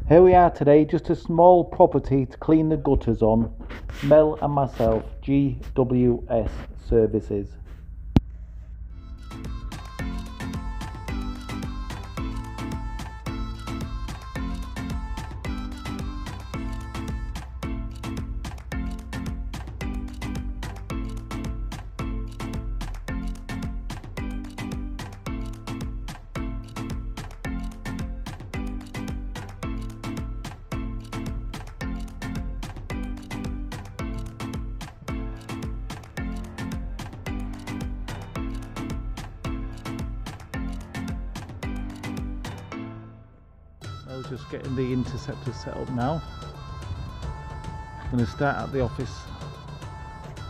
Here we are today, just a small property to clean the gutters on. Mel and myself, GWS Services. I was just getting the interceptor set up now. I'm going to start at the office,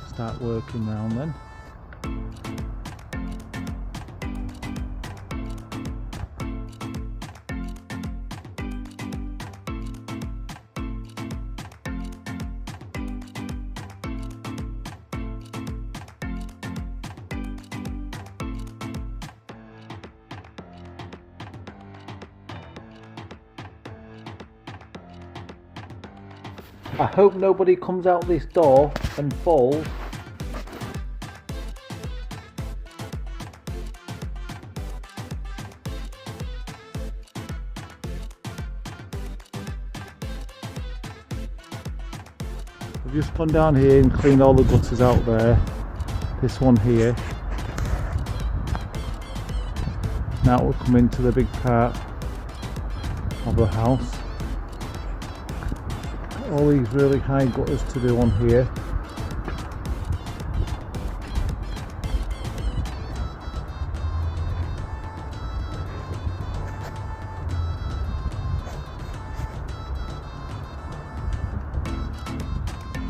start working round then. I hope nobody comes out this door and falls. I've just gone down here and cleaned all the gutters out there. This one here. Now we'll come into the big part of the house. All these really high gutters to do on here.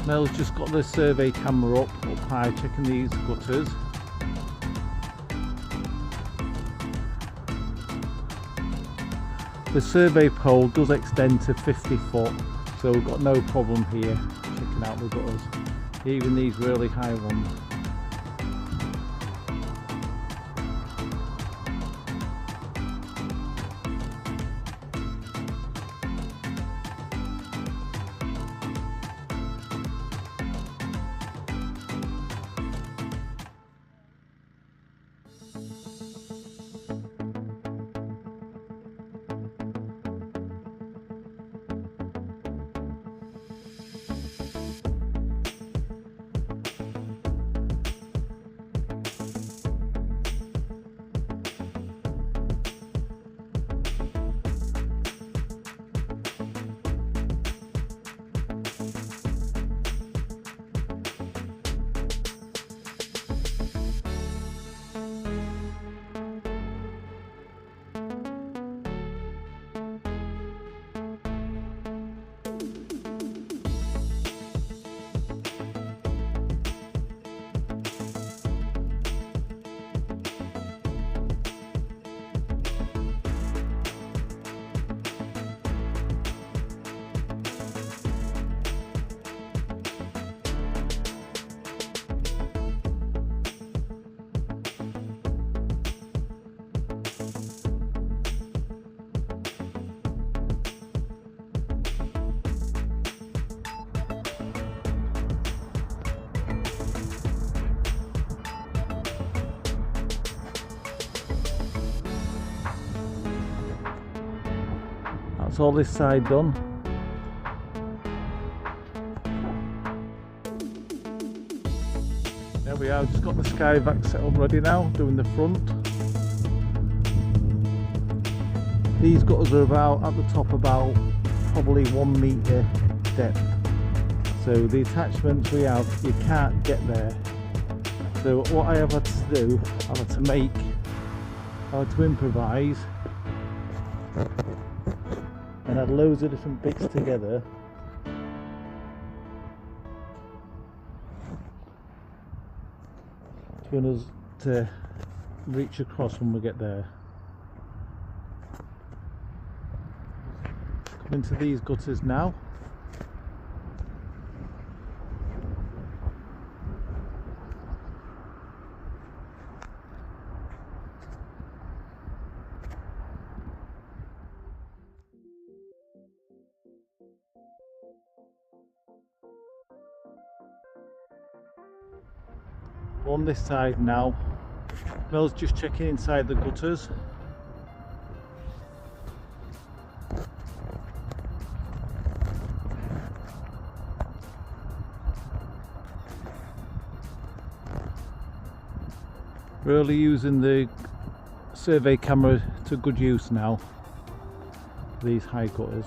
Mel's just got the survey camera up high, checking these gutters. The survey pole does extend to 50 foot, so we've got no problem here checking out the gutters, even these really high ones. That's all this side done. There we are, just got the Skyvac set up ready now, doing the front. These gutters are about, at the top, about probably 1 metre depth. So the attachments we have, you can't get there. So what I have had to do, I've had to improvise and add loads of different bits together to us to reach across when we get there. Come into these gutters now. On this side now, Mel's just checking inside the gutters. Really using the survey camera to good use now, these high gutters.